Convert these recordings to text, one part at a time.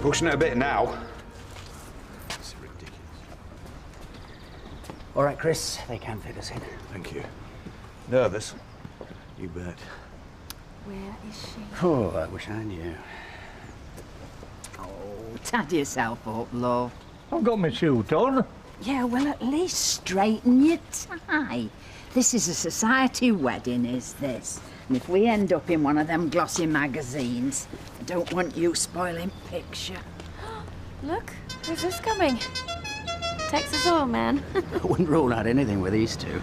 pushing it a bit now. It's ridiculous. All right, Chris, they can fit us in. Thank you. Nervous? You bet. Where is she? Oh, I wish I knew. Oh, tidy yourself up, love. I've got my suit on. Yeah, well, at least straighten your tie. This is a society wedding, is this? And if we end up in one of them glossy magazines, I don't want you spoiling picture. Look, who's this coming? Texas Oil Man. I wouldn't rule out anything with these two.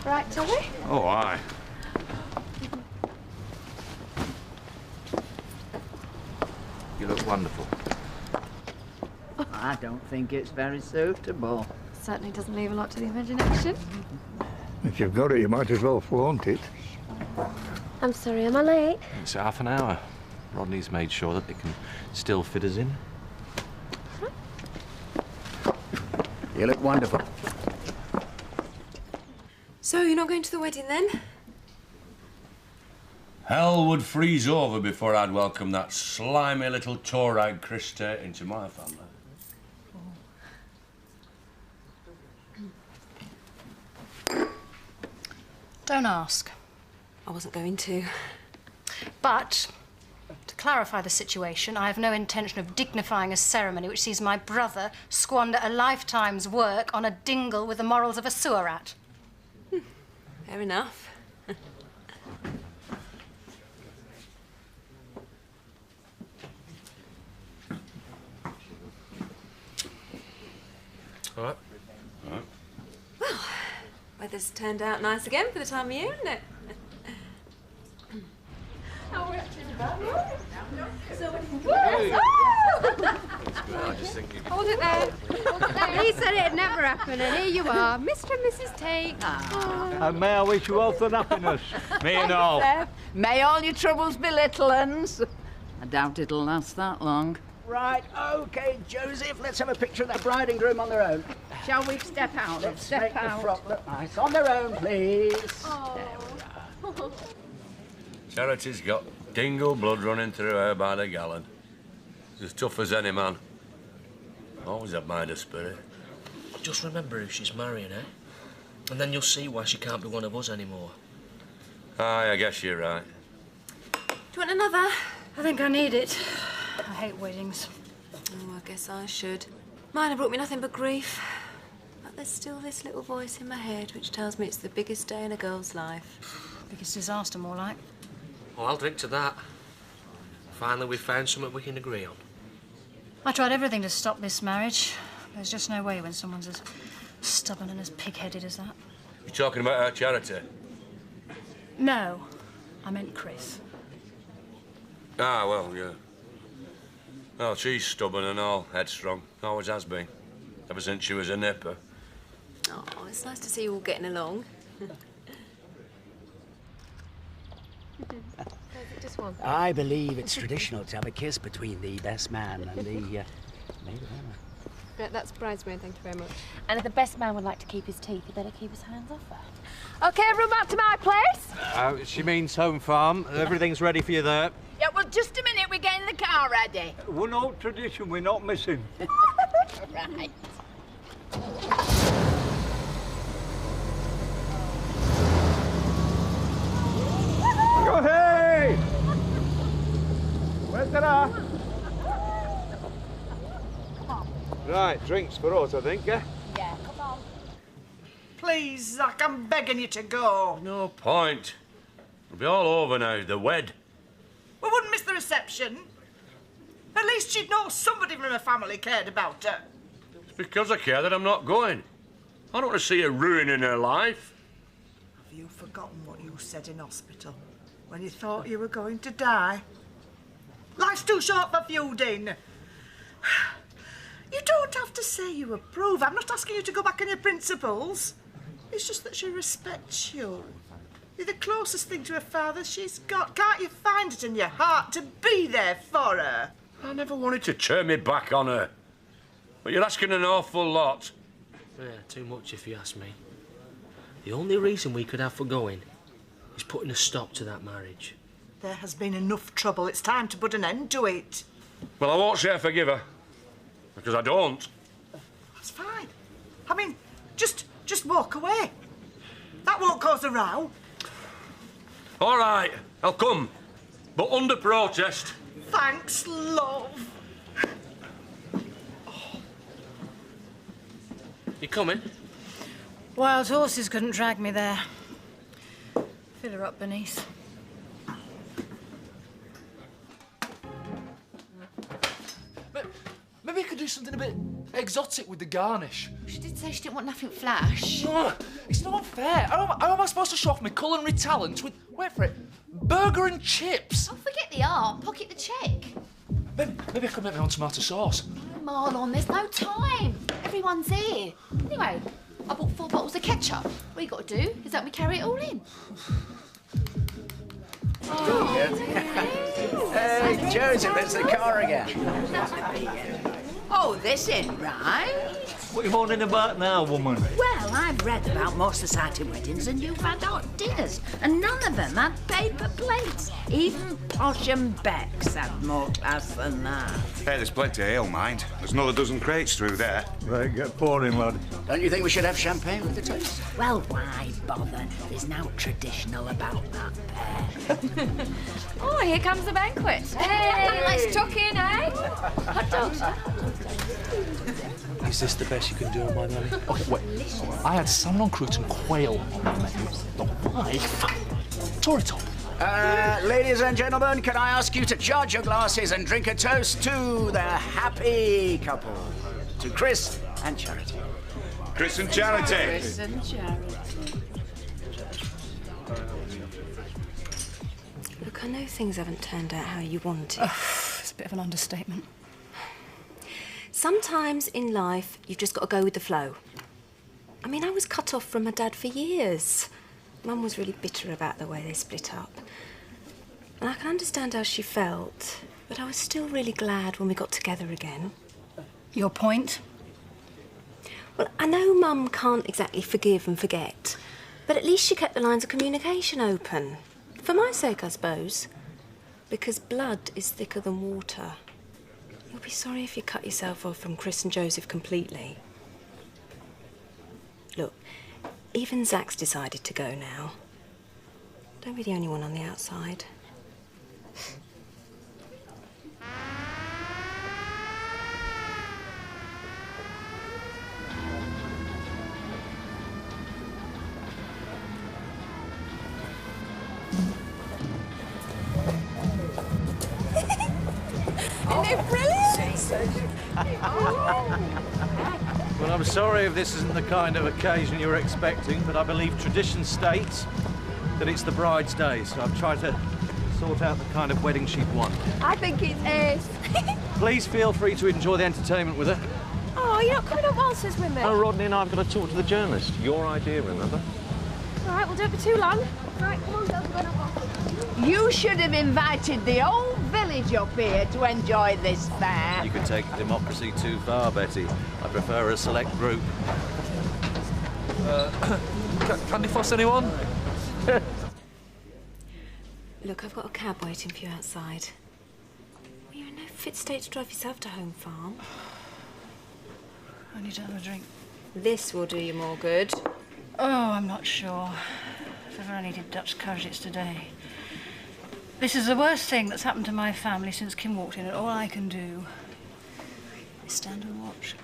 Right, Tommy? Oh, aye. You look wonderful. I don't think it's very suitable. Certainly doesn't leave a lot to the imagination. If you've got it, you might as well flaunt it. I'm sorry, am I late? It's half an hour. Rodney's made sure that it can still fit us in. You look wonderful. So, you're not going to the wedding then? Hell would freeze over before I'd welcome that slimy little tour-rag Christa into my family. Don't ask. I wasn't going to. But, to clarify the situation, I have no intention of dignifying a ceremony which sees my brother squander a lifetime's work on a dingle with the morals of a sewer rat. Fair enough. All right. All right. Well, weather's turned out nice again for the time of year, isn't it? I just think you Hold it there. Hold it there. He said it'd never happen, and here you are, Mr. and Mrs. Tate. And may I wish you health and happiness. Me and all. May all your troubles be little uns. I doubt it'll last that long. Right, OK, Joseph, let's have a picture of that bride and groom on their own. Shall we step out? Let's Step make out. the frock look nice. On their own, please. Charity's got dingle blood running through her by the gallon. She's as tough as any man. Always admired her spirit. Just remember who she's marrying, eh? And then you'll see why she can't be one of us anymore. Aye, I guess you're right. Do you want another? I think I need it. I hate weddings. Oh, I guess I should. Mine have brought me nothing but grief. But there's still this little voice in my head which tells me it's the biggest day in a girl's life. Biggest disaster, more like. Well, I'll drink to that. Finally, we've found something we can agree on. I tried everything to stop this marriage. There's just no way when someone's as stubborn and as pig-headed as that. You talking about her Charity? No, I meant Chris. Ah, well, yeah. Well, she's stubborn and all headstrong. Always has been. Ever since she was a nipper. Oh, it's nice to see you all getting along. Just one. I believe it's traditional to have a kiss between the best man and the maid of honour. Right, that's bridesmaid, thank you very much. And if the best man would like to keep his teeth, he better keep his hands off her. OK, everyone back to my place? She means home farm. Everything's ready for you there. Yeah, well, just a minute, we're getting the car ready. One old tradition we're not missing. Right. Go hey! Where's the rat? Right, drinks for us, I think, eh? Yeah, come on. Please, Zach, I'm begging you to go. No point. It'll be all over now, the wed. We wouldn't miss the reception. At least she'd know somebody from her family cared about her. It's because I care that I'm not going. I don't want to see her ruining her life. Have you forgotten what you said in hospital when you thought you were going to die? Life's too short for feuding. You don't have to say you approve. I'm not asking you to go back on your principles. It's just that she respects you. You're the closest thing to her father she's got. Can't you find it in your heart to be there for her? I never wanted to turn me back on her. But you're asking an awful lot. Yeah, too much if you ask me. The only reason we could have for going is putting a stop to that marriage. There has been enough trouble. It's time to put an end to it. Well, I won't say I forgive her, because I don't. That's fine. I mean, just walk away. That won't cause a row. All right, I'll come, but under protest. Thanks, love. You coming? Wild horses couldn't drag me there. Fill her up, Bernice. Maybe you could do something a bit exotic with the garnish. She did say she didn't want nothing flash. No, it's not fair. How am I supposed to show off my culinary talents with, wait for it, burger and chips? Oh, forget the art. Pocket the check. Maybe I could make my own tomato sauce. Marlon, there's no time. Everyone's here. Anyway, I bought 4 bottles of ketchup. What you got to do is help me carry it all in. Hey, Joseph, it's the car again. Oh, this ain't right. What are you moaning about now, woman? Well, I've read about more society weddings and you've had hot dinners, and none of them had paper plates. Even Posh and Beck's had more class than that. Hey, there's plenty of ale, mind. There's another dozen crates through there. Right, get pouring, lad. Don't you think we should have champagne with the toast? Well, why bother? There's now traditional about that pair. Oh, here comes the banquet. Hey, let's tuck in, eh? Hot dogs. Is this the best you can do on my money? Okay, wait. I had salmon on croûte and quail on my menu. The wife tore it up. Ladies and gentlemen, can I ask you to charge your glasses and drink a toast to the happy couple, to Chris and Charity. Chris and Charity. Chris and Charity. Look, I know things haven't turned out how you wanted. It's a bit of an understatement. Sometimes in life, you've just got to go with the flow. I mean, I was cut off from my dad for years. Mum was really bitter about the way they split up. And I can understand how she felt, but I was still really glad when we got together again. Your point? Well, I know Mum can't exactly forgive and forget, but at least she kept the lines of communication open. For my sake, I suppose. Because blood is thicker than water. You'll be sorry if you cut yourself off from Chris and Joseph completely. Look, even Zach's decided to go now. Don't be the only one on the outside. Isn't it brilliant? Well, I'm sorry if this isn't the kind of occasion you were expecting, but I believe tradition states that it's the bride's day, so I've tried to sort out the kind of wedding she'd want. I think it's ace. Please feel free to enjoy the entertainment with her. Oh, you're not coming up waltzes with me? Oh, Rodney and I have got to talk to the journalist. Your idea, remember? All right, we'll do it for too long. Right, come on, girls, we're going up waltzes. You should have invited the whole village up here to enjoy this fair. You could take democracy too far, Betty. I prefer a select group. Can you fuss anyone? Look, I've got a cab waiting for you outside. Well, you're in no fit state to drive yourself to Home Farm. I need to have a drink. This will do you more good. Oh, I'm not sure. If ever I needed Dutch courage, it's today. This is the worst thing that's happened to my family since Kim walked in, and all I can do is stand and watch.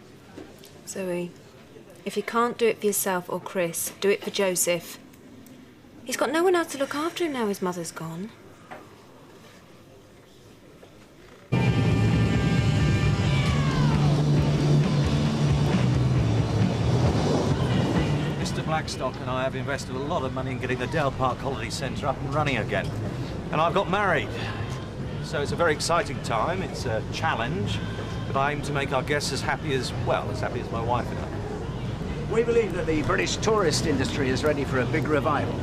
Zoe, if you can't do it for yourself or Chris, do it for Joseph. He's got no one else to look after him now his mother's gone. Mr. Blackstock and I have invested a lot of money in getting the Dale Park Holiday Centre up and running again. And I've got married. So it's a very exciting time. It's a challenge. But I aim to make our guests as happy as my wife and I. We believe that the British tourist industry is ready for a big revival,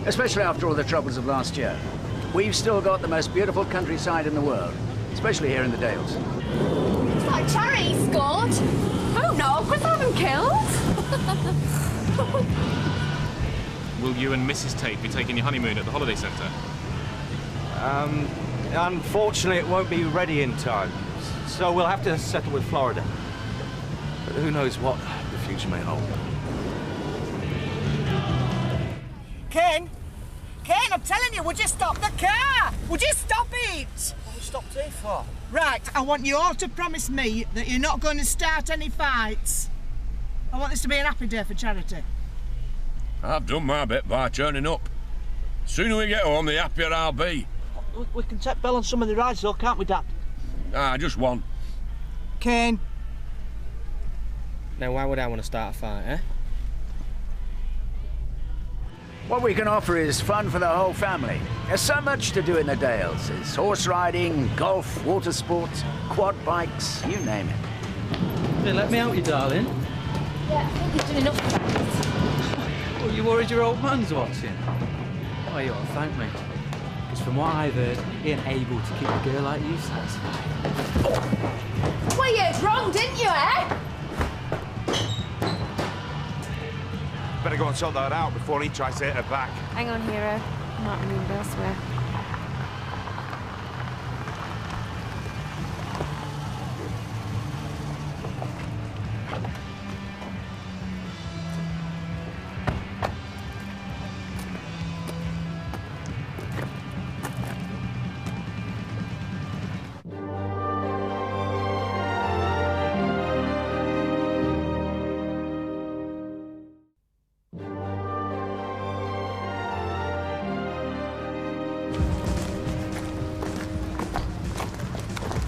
especially after all the troubles of last year. We've still got the most beautiful countryside in the world, especially here in the Dales. It's like Charity scored. Oh no, Chris haven't killed. will you and Mrs. Tate be taking your honeymoon at the holiday centre? Unfortunately, it won't be ready in time. So we'll have to settle with Florida. But who knows what the future may hold. Ken? Ken, I'm telling you, would you stop the car? Would you stop it? What we stopped here for? Right, I want you all to promise me that you're not going to start any fights. I want this to be an happy day for charity. I've done my bit by turning up. Sooner we get home, the happier I'll be. We can take Belle on some of the rides though, can't we, Dad? Ah, just one. Ken? Now, why would I want to start a fight, eh? What we can offer is fun for the whole family. There's so much to do in the Dales. There's horse riding, golf, water sports, quad bikes, you name it. Hey, let me help you, darling. Yeah, I think you've done enough practice. Well, you worried your old man's watching? Oh, you ought to thank me. Because from what I've heard, he ain't able to keep a girl like you satisfied. Well, you was wrong, didn't you, eh? Better go and sort that out before he tries to hit her back. Hang on, hero. I might remember elsewhere.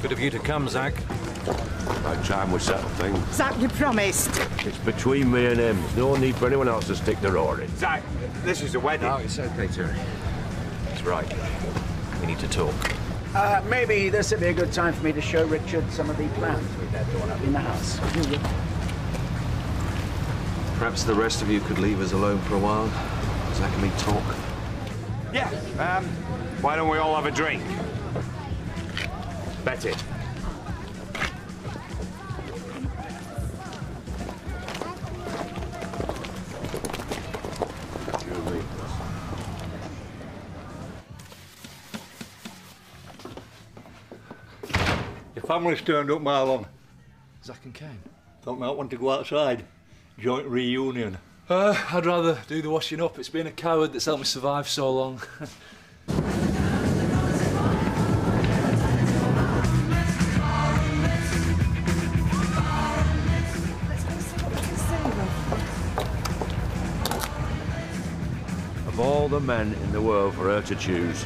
Good of you to come, Zach. About time we settle things. Zach, you promised. It's between me and him. No need for anyone else to stick the roar in. Zach, this is a wedding. No, it's okay, Terry. He's right. We need to talk. Maybe this would be a good time for me to show Richard some of the plans we've had drawn up in the house. Perhaps the rest of you could leave us alone for a while. Zach and me talk. Yeah, why don't we all have a drink? Bet it. You and me. Your family's turned up, Marlon. Zach and Kane? Thought might want to go outside. Joint reunion. I'd rather do the washing up. It's been a coward that's helped me survive so long. Of all the men in the world for her to choose,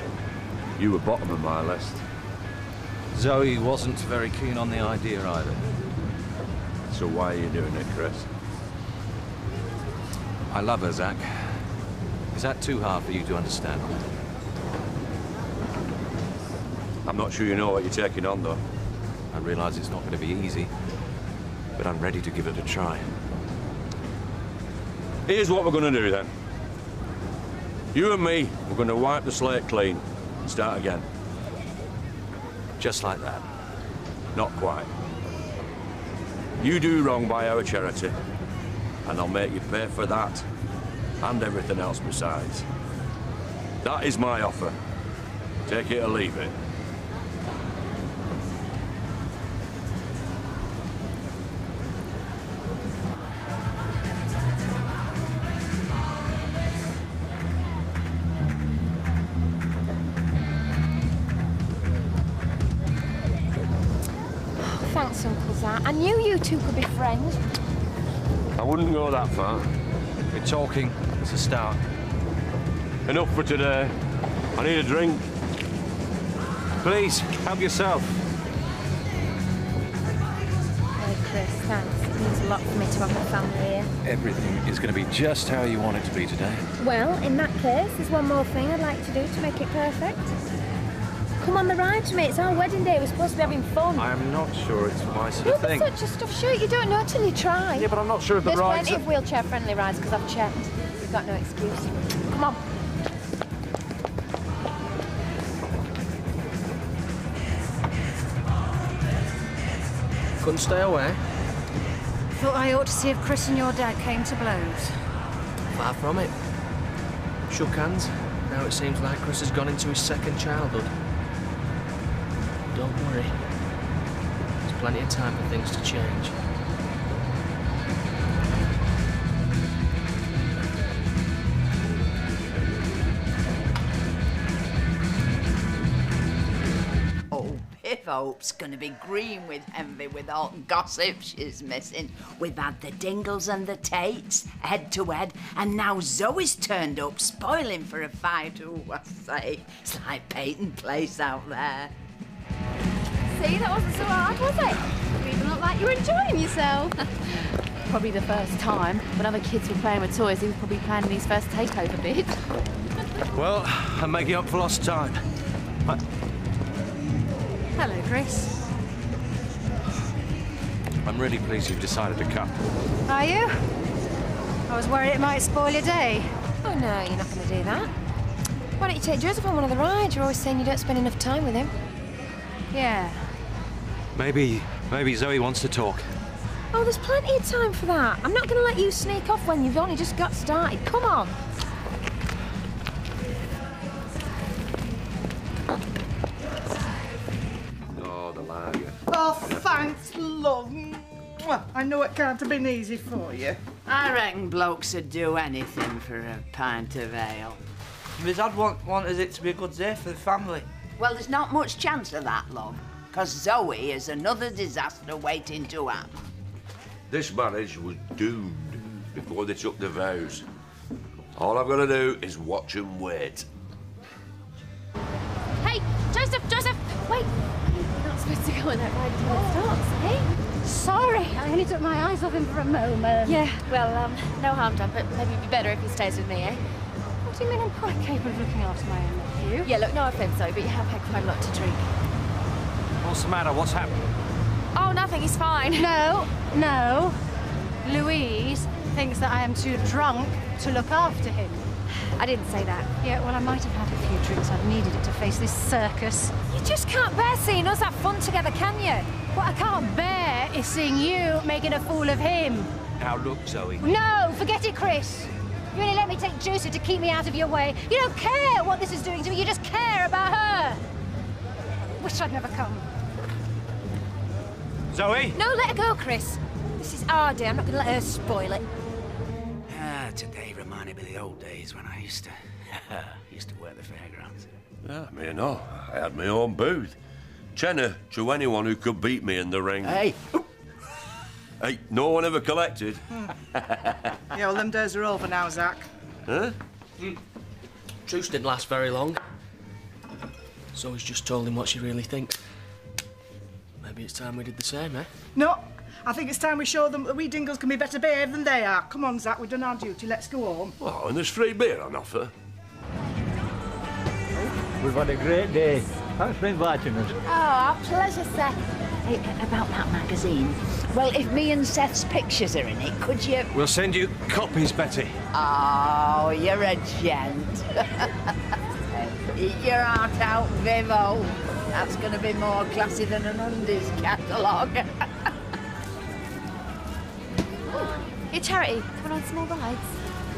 you were bottom of my list. Zoe wasn't very keen on the idea either. So why are you doing it, Chris? I love her, Zach. Is that too hard for you to understand? I'm not sure you know what you're taking on, though. I realise it's not going to be easy, but I'm ready to give it a try. Here's what we're going to do, then. You and me, we're going to wipe the slate clean and start again. Just like that? Not quite. You do wrong by our charity, and I'll make you pay for that and everything else besides. That is my offer. Take it or leave it. Thanks, Uncle Zach. I knew you two could be friends. I wouldn't go that far. We're talking. It's a start. Enough for today. I need a drink. Please, help yourself. Oh, Chris, thanks. It means a lot for me to have my family here. Everything is going to be just how you want it to be today. Well, in that case, there's one more thing I'd like to do to make it perfect. Come on the ride to me. It's our wedding day. We're supposed to be having fun. I'm not sure it's my sort You'll of thing. be such a stuff shoot. You don't know till you try. Yeah, but I'm not sure if the There's rides plenty of wheelchair-friendly rides because I've checked. You've got no excuse. Come on. Couldn't stay away. Thought I ought to see if Chris and your dad came to blows. Far from it. shook hands. Now it seems like Chris has gone into his second childhood. Don't worry. There's plenty of time for things to change. Viv Hope's gonna be green with envy with all gossip she's missing. We've had the Dingles and the Tates, head to head, and now Zoe's turned up, spoiling for a fight. Oh, I say, it's like Peyton Place out there. See, that wasn't so hard, was it? You even look like you were enjoying yourself. Probably the first time. When other kids were playing with toys, he was probably planning his first takeover bid. Well, I'm making up for lost time. Hello, Chris. I'm really pleased you've decided to come. Are you? I was worried it might spoil your day. Oh, no, you're not going to do that. Why don't you take Joseph on one of the rides? You're always saying you don't spend enough time with him. Yeah. Maybe Zoe wants to talk. Oh, there's plenty of time for that. I'm not going to let you sneak off when you've only just got started. Come on. Oh, thanks, love. Mwah. I know it can't have been easy for you. I reckon blokes would do anything for a pint of ale. My dad wanted it to be a good day for the family. Well, there's not much chance of that, love, because Zoe is another disaster waiting to happen. This marriage was doomed before they took the vows. All I've got to do is watch them wait. Hey, Joseph, wait. You're not supposed to go on that ride until it starts, eh? Sorry, I only took my eyes off him for a moment. Yeah, well, no harm done, but maybe it'd be better if he stays with me, eh? What do you mean I'm quite capable of looking after my own nephew? Yeah, look, no offence, though, but you have had quite a lot to drink. What's the matter? What's happened? Oh, nothing, he's fine. No. Louise thinks that I am too drunk to look after him. I didn't say that. Yeah, well, I might have had a few drinks. I've needed it to face this circus. You just can't bear seeing us have fun together, can you? What I can't bear is seeing you making a fool of him. Now look, Zoe. No, forget it, Chris. You only let me take Joseph to keep me out of your way. You don't care what this is doing to me. You just care about her. Wish I'd never come. Zoe? No, let her go, Chris. This is our day. I'm not going to let her spoil it. Today reminded me of the old days when I used to work the fairgrounds. Yeah, me no. I had my own booth. Chenna to anyone who could beat me in the ring. Hey! Hey, no one ever collected. Yeah, well, them days are over now, Zach. Huh? Truce didn't last very long. Zoe's just told him what she really thinks. Maybe it's time we did the same, eh? No, I think it's time we show them that we Dingles can be better behaved than they are. Come on, Zach, we've done our duty. Let's go home. Oh, and there's free beer on offer. We've had a great day. Thanks for inviting us. Oh, our pleasure, Seth. Hey, about that magazine. Well, if me and Seth's pictures are in it, could you... We'll send you copies, Betty. Oh, you're a gent. Eat your heart out, Vivo. That's going to be more classy than an undies catalogue. Hey, Charity, coming on some more rides?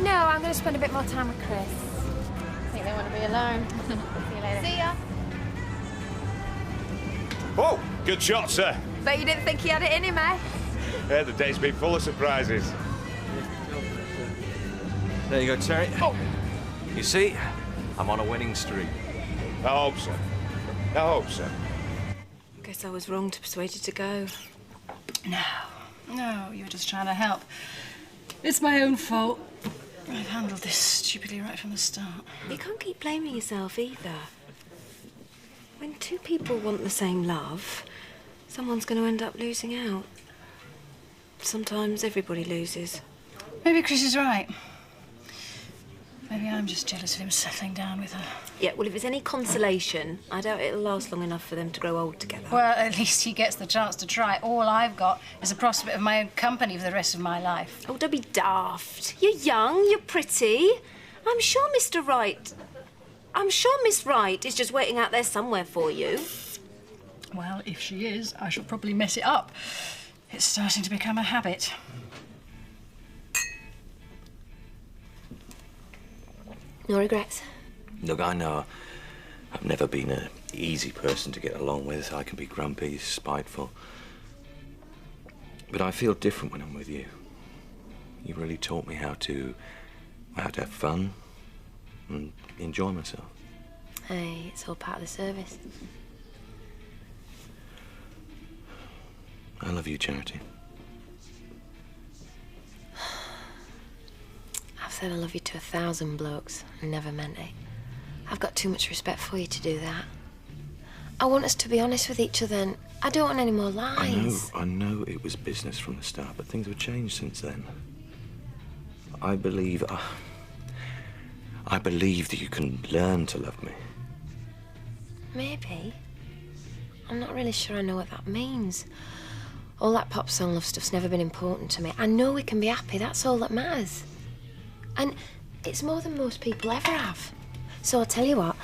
No, I'm going to spend a bit more time with Chris. I think they want to be alone. See you later. See ya. Oh, good shot, sir. Bet you didn't think he had it in him, eh? Yeah, the day's been full of surprises. There you go, Terry. Oh. You see, I'm on a winning streak. I hope so. I hope so. Guess I was wrong to persuade you to go. No, you were just trying to help. It's my own fault. I've handled this stupidly right from the start. You can't keep blaming yourself either. When two people want the same love, someone's going to end up losing out. Sometimes everybody loses. Maybe Chris is right. Maybe I'm just jealous of him settling down with her. Yeah, well, if it's any consolation, I doubt it'll last long enough for them to grow old together. Well, at least he gets the chance to try. All I've got is the prospect of my own company for the rest of my life. Oh, don't be daft. You're young, you're pretty. I'm sure Miss Wright is just waiting out there somewhere for you. Well, if she is, I shall probably mess it up. It's starting to become a habit. No regrets? Look, I know I've never been an easy person to get along with. I can be grumpy, spiteful. But I feel different when I'm with you. You really taught me how to have fun and enjoy myself. Hey, it's all part of the service. I love you, Charity. I've said I love you to 1,000 blokes and never meant it. I've got too much respect for you to do that. I want us to be honest with each other, and I don't want any more lies. I know it was business from the start, but things have changed since then. I believe that you can learn to love me. Maybe. I'm not really sure I know what that means. All that pop song love stuff's never been important to me. I know we can be happy, that's all that matters. And it's more than most people ever have. So I'll tell you what,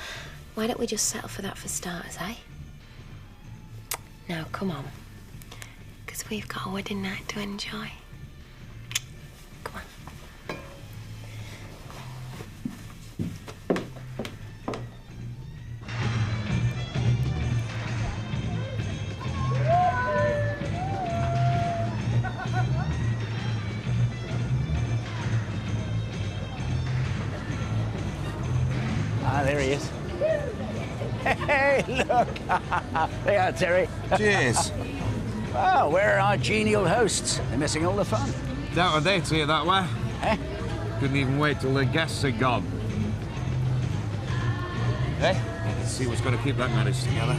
why don't we just settle for that for starters, eh? Now, come on. Because we've got a wedding night to enjoy. Come on. Ah, there he is. Hey, look! They are, Terry. Cheers. Well, where are our genial hosts? They're missing all the fun. Doubt they'd see it that way. Eh? Couldn't even wait till the guests are gone. Eh? Let's see what's going to keep that marriage together.